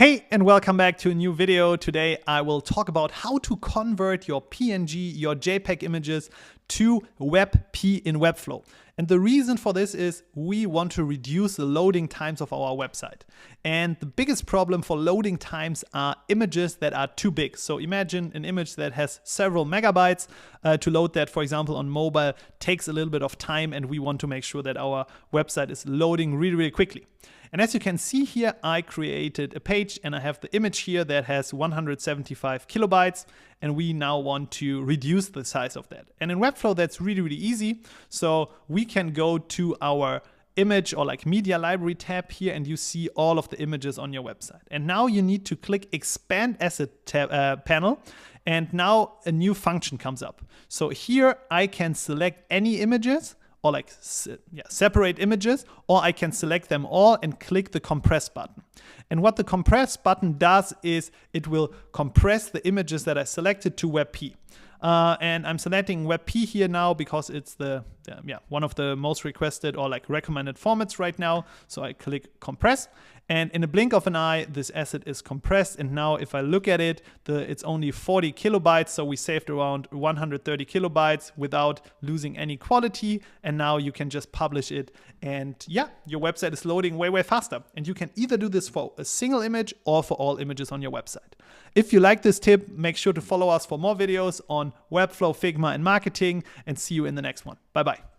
Hey, and welcome back to a new video. Today I will talk about how to convert your PNG, your JPEG images to WebP in Webflow. And the reason for this is we want to reduce the loading times of our website. And the biggest problem for loading times are images that are too big. So imagine an image that has several megabytes. To load that, for example, on mobile takes a little bit of time, and we want to make sure that our website is loading really quickly. And as you can see here, I created a page and I have the image here that has 175 kilobytes, and we now want to reduce the size of that. And in Webflow, that's really easy. So we can go to our image or like media library tab here, and you see all of the images on your website. And now you need to click expand asset panel, and now a new function comes up. So here I can select any images, or like separate images, or I can select them all and click the compress button. And what the compress button does is it will compress the images that I selected to WebP. And I'm selecting WebP here now because it's one of the most requested or like recommended formats right now. So I click compress, and in a blink of an eye, this asset is compressed. And now if I look at it, it's only 40 kilobytes. So we saved around 130 kilobytes without losing any quality. And now you can just publish it. And yeah, your website is loading way faster. And you can either do this for a single image or for all images on your website. If you like this tip, make sure to follow us for more videos on Webflow, Figma, and marketing, and see you in the next one. Bye-bye.